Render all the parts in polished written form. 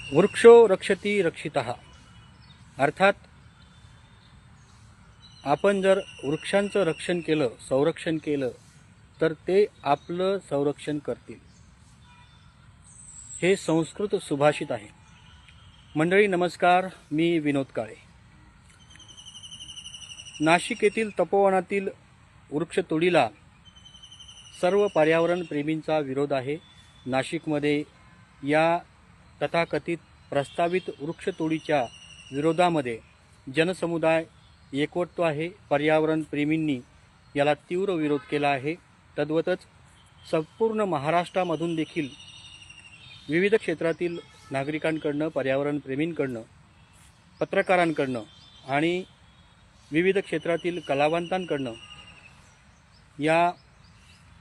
वृक्षो रक्षती रक्षितः। अर्थात आपण जर वृक्षांचं रक्षण केलं, संरक्षण केलं, तर ते आपलं संरक्षण करतील, हे संस्कृत सुभाषित आहे। मंडळी नमस्कार, मी विनोद काळे। नाशिक येथील तपोवनातील वृक्षतोडीला सर्व पर्यावरण प्रेमींचा विरोध आहे। नाशिकमध्ये या तथाकथित प्रस्तावित वृक्षतोडीच्या विरोधामध्ये जनसमुदाय एकवटतो आहे। पर्यावरण प्रेमींनी याला तीव्र विरोध केला आहे। तद्वतच संपूर्ण महाराष्ट्रामधून देखील विविध क्षेत्रातील नागरिकांकडनं, पर्यावरण प्रेमींकडनं, पत्रकारांकडनं आणि विविध क्षेत्रातील कलावंतांकडनं या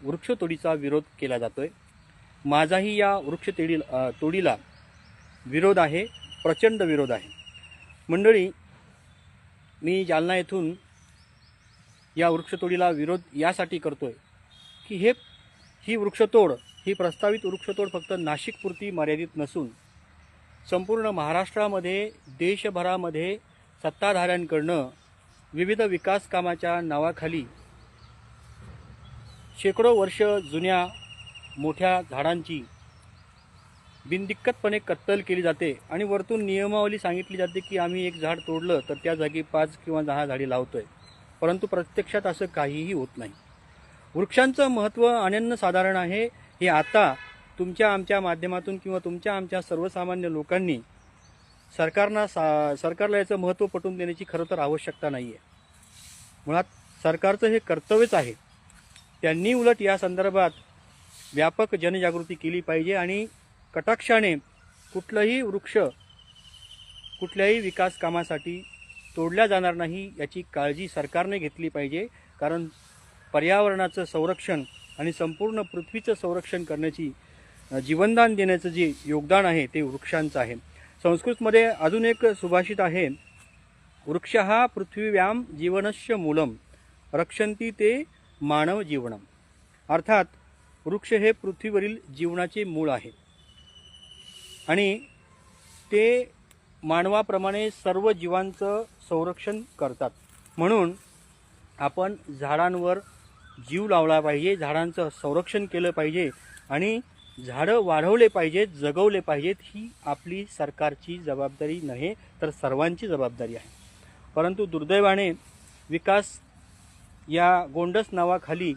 वृक्षतोडीचा विरोध केला जातोय। माझाही या तोडीला विरोध आहे, प्रचंड विरोध आहे। मंडळी, मी जालना येथून या वृक्षतोडीला विरोध यासाठी करतोय की ही वृक्षतोड, ही प्रस्तावित वृक्षतोड फक्त नाशिकपुरती मर्यादित नसून संपूर्ण महाराष्ट्रामध्ये, देशभरामध्ये सत्ताधाऱ्यांकडनं विविध विकास कामाच्या नावाखाली शेकडो वर्ष जुन्या मोठ्या झाडांची बिनदिक्कतपणे कत्तल केली जाते आणि वरतून नियमावली सांगितली जाते की आम्ही एक झाड तोडलं तर त्या जागी 5 किंवा 10 झाडे लावतोय, परंतु प्रत्यक्षात असं काहीही होत नाही। वृक्षांचं महत्त्व अनन्यसाधारण आहे, हे आता तुमच्या आमच्या माध्यमातून किंवा तुमच्या आमच्या सर्वसामान्य लोकांनी सरकारला याचं महत्त्व पटवून देण्याची खरं तर आवश्यकता नाही आहे। मुळात सरकारचं हे कर्तव्यच आहे। त्यांनी उलट या संदर्भात व्यापक जनजागृती केली पाहिजे आणि कटाक्षाने कुठलंही वृक्ष कुठल्याही विकास कामासाठी तोडल्या जाणार नाही याची काळजी सरकारने घेतली पाहिजे। कारण पर्यावरणाचं संरक्षण आणि संपूर्ण पृथ्वीचं संरक्षण करण्याची, जीवनदान देण्याचं जे योगदान आहे ते वृक्षांचं आहे। संस्कृतमध्ये अजून एक सुभाषित आहे, वृक्षः पृथ्वीव्यां जीवनस्य मूलम रक्षन्ति ते मानव जीवनम। अर्थात वृक्ष हे पृथ्वीवरील जीवनाचे मूळ आहे आणि ते मानवाप्रमाणे सर्व जीवांचं संरक्षण करतात। म्हणून आपण झाडांवर जीव लावला पाहिजे, झाडांचं संरक्षण केलं पाहिजे आणि झाडं वाढवले पाहिजेत, जगवले पाहिजेत। ही आपली सरकारची जबाबदारी नाही तर सर्वांची जबाबदारी आहे। परंतु दुर्दैवाने विकास या गोंडस नावाखाली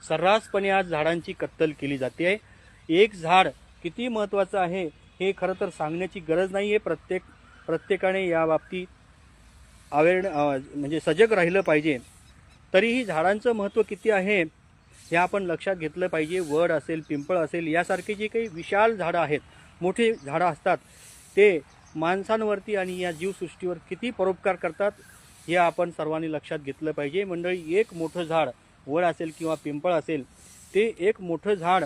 सर्रासपणे आज झाडांची कत्तल केली जाते आहे। एक झाड किती महत्त्वाचं आहे हे खरं तर सांगण्याची गरज नाही आहे। प्रत्येकाने या बाबतीत म्हणजे सजग राहिलं पाहिजे। तरीही झाडांचं महत्त्व किती आहे हे आपण लक्षात घेतलं पाहिजे। वड असेल, पिंपळ असेल, यासारखे जे काही विशाल झाडं आहेत, मोठे झाडं असतात, ते माणसांवरती आणि या जीवसृष्टीवर किती परोपकार करतात हे आपण सर्वांनी लक्षात घेतलं पाहिजे। मंडळी, एक मोठं झाड, वड असेल किंवा पिंपळ असेल, ते एक मोठं झाड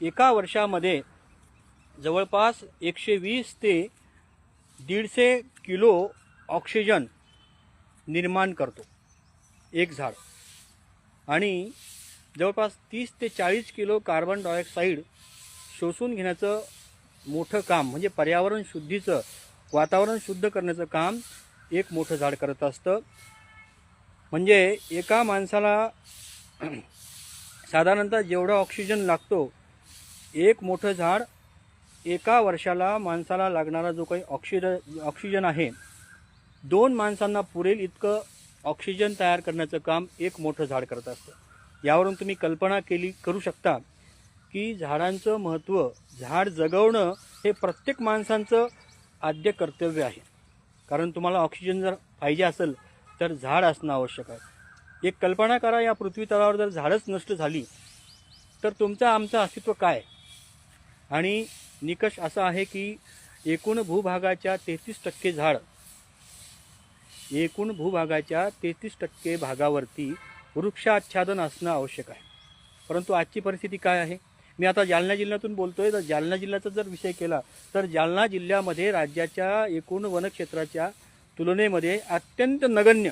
एका वर्षामध्ये जवळपास 120 ते 150 किलो ऑक्सिजन निर्माण करतो एक झाड, आणि जवळपास 30 ते 40 किलो कार्बन डायऑक्साईड शोषून घेण्याचं मोठं काम, म्हणजे पर्यावरण शुद्धीचं, वातावरण शुद्ध करण्याचं काम एक मोठं झाड करत असतं। म्हणजे एका माणसाला साधारणतः जेवढा ऑक्सिजन लागतो, एक मोठं झाड एका वर्षाला माणसाला लागणारा जो काही ऑक्सिजन आहे, 2 माणसांना पुरेल इतकं ऑक्सिजन तयार करण्याचं काम एक मोठं झाड करत असतं। यावरून तुम्ही कल्पना करू शकता की झाडांचं महत्त्व, झाड जगवणं हे प्रत्येक माणसांचं आद्य कर्तव्य आहे। कारण तुम्हाला ऑक्सिजन जर पाहिजे असेल तर झाड असणं आवश्यक आहे। एक कल्पना करा, या पृथ्वी तलावर जर झाडच नष्ट झाली तर तुमचं आमचं अस्तित्व काय? आणि निकष असा आहे की एकूण भूभागाच्या 33% झाड, एकूण भूभागाच्या 33% भागावरती वृक्षाच्छादन असणं आवश्यक आहे। परंतु आजची परिस्थिती काय आहे? मी आता जालना जिल्ह्यातून बोलतोय, तर जालना जिल्ह्याचा जर विषय केला तर जालना जिल्ह्यामध्ये राज्याच्या एकूण वनक्षेत्राच्या तुलनेमध्ये अत्यंत नगण्य,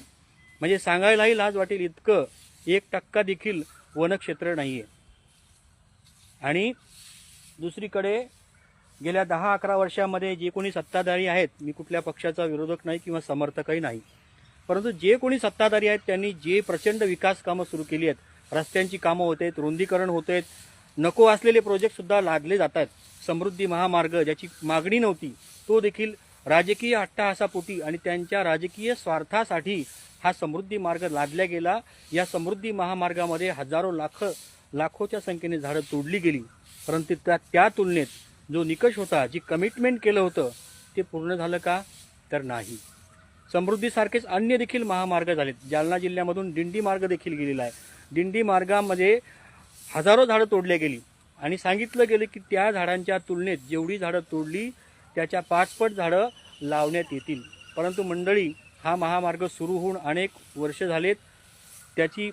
म्हणजे सांगायलाही लाज वाटेल इतकं 1% देखील वनक्षेत्र नाही आहे। आणि दुसरीकडे गेल्या 10-11 वर्षामध्ये जे कोणी सत्ताधारी आहेत, मी कुठल्या पक्षाचा विरोधक नाही किंवा समर्थकही नाही, परंतु जे कोणी सत्ताधारी आहेत त्यांनी जे प्रचंड विकास कामं सुरू केली आहेत, रस्त्यांची कामं होत आहेत, रुंदीकरण होत आहेत, नको असलेले प्रोजेक्टसुद्धा लादले जात आहेत. समृद्धी महामार्ग ज्याची मागणी नव्हती तो देखील राजकीय अट्टहासापोटी आणि त्यांच्या राजकीय स्वार्थासाठी हा समृद्धी मार्ग लादला गेला. या समृद्धी महामार्गामध्ये हजारो लाखोच्या संख्येने झाडं तोडली गेली, परंतु त्या तुलनेत जो निकष होता, जी कमिटमेंट केलं होतं ते पूर्ण झालं का? तर नाही. समृद्धीसारखेच अन्य देखील महामार्ग झालेत. जालना जिल्ह्यामधून दिंडी मार्ग देखील गेलेला आहे. दिंडी मार्गामध्ये हजारो झाडं तोडली गेली आणि सांगितलं गेलं की त्या झाडांच्या तुलनेत जेवढी झाडं तोडली त्याच्या 5 पट झाडं लावण्यात येतील. परंतु मंडळी, हा महामार्ग सुरू होऊन अनेक वर्ष झालेत, त्याची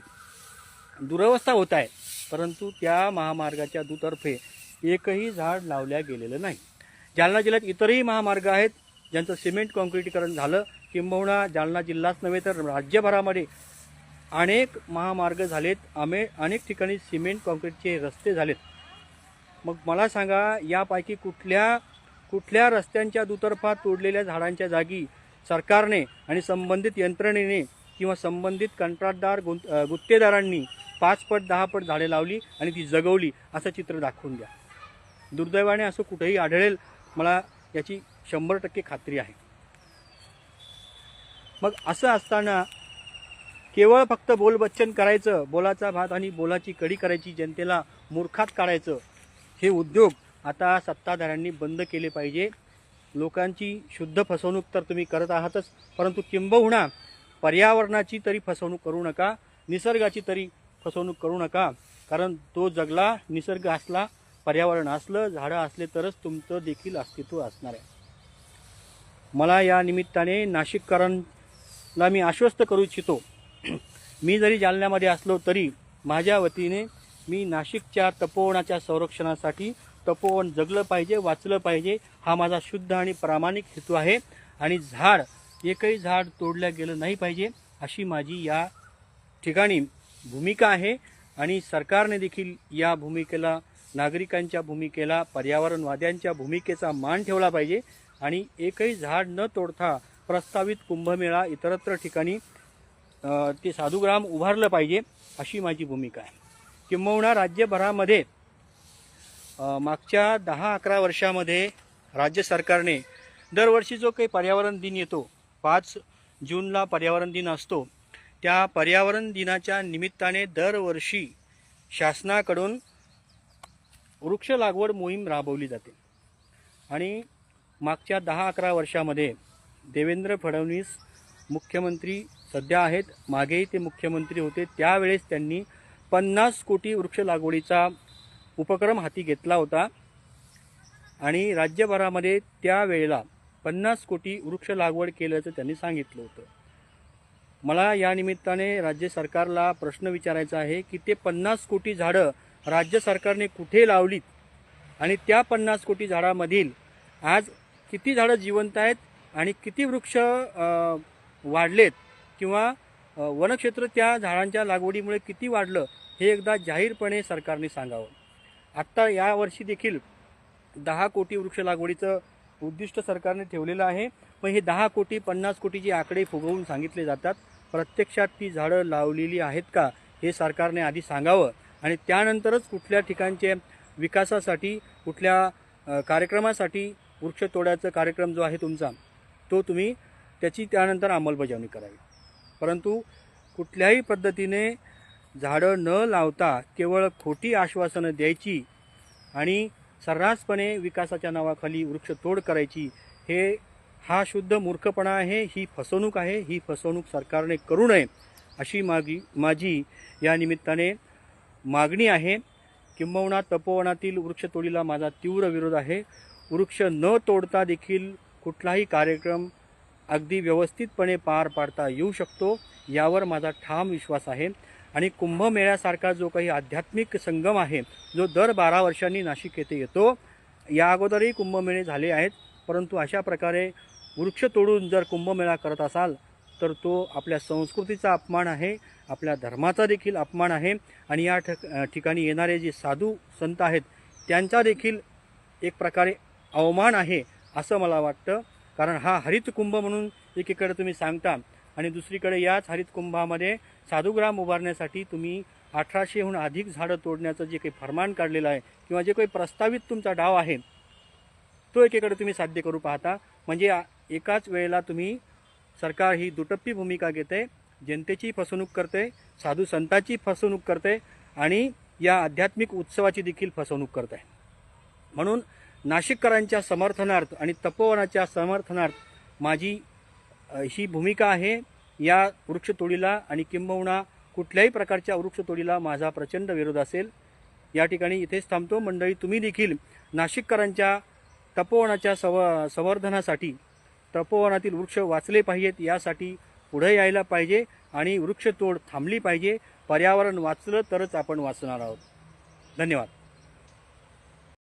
दुरवस्था होत आहे, परंतु त्या महामार्गाच्या दुतर्फे एकही झाड लावल्या गेलेलं नाही. जालना जिल्ह्यात इतरही महामार्ग आहेत ज्यांचं सिमेंट काँक्रिटीकरण झालं, किंबहुना जालना जिल्हाच नव्हे तर राज्यभरामध्ये अनेक महामार्ग झालेत, अनेक ठिकाणी सिमेंट काँक्रीटचे रस्ते झालेत. मग मला सांगा, यापैकी कुठल्या रस्त्यांच्या दुतर्फा तोडलेल्या झाडांच्या जागी सरकारने आणि संबंधित यंत्रणेने किंवा संबंधित कंत्राटदार गुत्तेदारांनी 5 पट 10 पट झाडे लावली आणि ती जगवली असं चित्र दाखवून द्या. दुर्दैवाने असं कुठेही आढळेल, मला याची 100% खात्री आहे. मग असं असताना केवळ फक्त बोलबच्चन करायचं, बोलाचा भात आणि बोलाची कढी करायची, जनतेला मूर्खात काढायचं, हे उद्योग आता सत्ताधाऱ्यांनी बंद केले पाहिजे. लोकांची शुद्ध फसवणूक तर तुम्ही करत आहातच, परंतु किंबहुना पर्यावरणाची तरी फसवणूक करू नका, निसर्गाची तरी फसवणूक करू नका. कारण तो जगला, निसर्ग असला, पर्यावरण असलं, झाडं असले तरच तुमचं देखील अस्तित्व असणार आहे. मला या निमित्ताने नाशिककरांना मी आश्वस्त करू इच्छितो, मी जरी जालन्यामध्ये असलो तरी माझ्या वतीने मी नाशिकच्या तपोवनाच्या संरक्षणासाठी, तपोवन जगलं पाहिजे, वाचलं पाहिजे, हा माझा शुद्ध आणि प्रामाणिक हेतू आहे. आणि एकही झाड तोडलं गेलं नाही पाहिजे अशी माझी या ठिकाणी भूमिका आहे. आणि सरकारने देखील या भूमिकेला, नागरिकांच्या भूमिकेला, पर्यावरणवाद्यांच्या भूमिकेचा मान ठेवला पाहिजे आणि एकही झाड न तोडता प्रस्तावित कुंभमेळा इतरत्र ठिकाणी ते साधुग्राम उभारलं पाहिजे अशी माझी भूमिका आहे. किंबहुना राज्यभरामध्ये मागच्या 10-11 वर्षामध्ये राज्य सरकारने दरवर्षी जो काही पर्यावरण दिन येतो, 5 जूनला पर्यावरण दिन असतो, त्या पर्यावरण दिनाच्या निमित्ताने दरवर्षी शासनाकडून वृक्ष लागवड मोहीम राबवली जाते. आणि मागच्या 10-11 वर्षामध्ये देवेंद्र फडणवीस मुख्यमंत्री सध्या आहेत, मागेही ते मुख्यमंत्री होते, त्यावेळेस त्यांनी 50 कोटी वृक्ष लागवडीचा उपक्रम हाती घेतला होता आणि राज्यभरामध्ये त्यावेळेला 50 कोटी वृक्ष लागवड केल्याचं त्यांनी सांगितलं होतं. मला या निमित्ताने राज्य सरकारला प्रश्न विचारायचा आहे की ते 50 कोटी झाडं राज्य सरकारने कुठे लावलीत आणि त्या 50 कोटी झाडामधील आज किती झाडं जिवंत आहेत आणि किती वृक्ष वाढलेत किंवा वनक्षेत्र त्या झाडांच्या लागवडीमुळे किती वाढलं हे एकदा जाहीरपणे सरकारने सांगावं. आत्ता यावर्षी देखील 10 कोटी वृक्ष लागवडीचं उद्दिष्ट सरकारने ठेवलेलं आहे, पण हे 10 कोटी 50 कोटीचे आकडे फुगवून सांगितले जातात. प्रत्यक्षात ती झाडं लावलेली आहेत का हे सरकारने आधी सांगावं आणि त्यानंतरच कुठल्या ठिकाणचे विकासासाठी, कुठल्या कार्यक्रमासाठी वृक्ष तोडायचा कार्यक्रम जो आहे तुमचा, तो तुम्ही त्याची त्यानंतर अंमलबजावणी करावी. परंतु कुठल्याही पद्धतीने झाडं न लावता केवळ खोटी आश्वासनं द्यायची आणि सर्रासपणे विकासाच्या नावाखाली वृक्षतोड करायची, हा शुद्ध मूर्खपणा आहे, ही फसवणूक आहे. ही फसवणूक सरकारने करू नये अशी माझी या निमित्ताने मागणी आहे. किंबहुना तपोवनातील वृक्षतोडीला माझा तीव्र विरोध आहे. वृक्ष न तोडता देखील कुठलाही कार्यक्रम अगदी व्यवस्थितपणे पार पाडता येऊ शकतो, यावर माझा ठाम विश्वास आहे. आणि कुंभमेळ्यासारखा जो काही आध्यात्मिक संगम आहे, जो दर 12 वर्षांनी नाशिक येथे येतो, या अगोदरही कुंभमेळे झाले आहेत, परंतु अशा प्रकारे वृक्ष तोडून जर कुंभमेळा करत असाल तर तो आपल्या संस्कृतीचा अपमान आहे, आपल्या धर्माचा देखील अपमान आहे. आणि या ठिकाणी येणारे जे साधू संत आहेत त्यांचा देखील एक प्रकारे अवमान आहे असं मला वाटतं. कारण हा हरित कुंभ म्हणून एकीकडे तुम्ही सांगता आणि दुसरीकडे याच हरित कुंभामध्ये साधुग्राम उभारण्यासाठी तुम्ही 1800हून अधिक झाडं तोडण्याचं जे काही फरमान काढलेलं आहे किंवा जे काही प्रस्तावित तुमचा डाव आहे तो एकीकडे तुम्ही साध्य करू पाहता. म्हणजे एकाच वेळेला तुम्ही सरकार ही दुटप्पी भूमिका घेते, जनतेची फसवणूक करते, साधू संतांची फसवणूक करते आणि या आध्यात्मिक उत्सवाची देखील फसवणूक करते. म्हणून नाशिककरांच्या समर्थनार्थ आणि तपोवनाच्या समर्थनार्थ माझी ही भूमिका आहे. या वृक्षतोडीला आणि किंबहुना कुठल्याही प्रकारच्या वृक्षतोडीला माझा प्रचंड विरोध असेल. या ठिकाणी इथेच थांबतो. मंडळी, तुम्ही देखील नाशिककरांच्या तपोवनाच्या संवर्धनासाठी, तपोवनातील वृक्ष वाचले पाहिजेत यासाठी पुढे यायला पाहिजे आणि वृक्षतोड थांबली पाहिजे. पर्यावरण वाचलं तरच आपण वाचणार आहोत. धन्यवाद.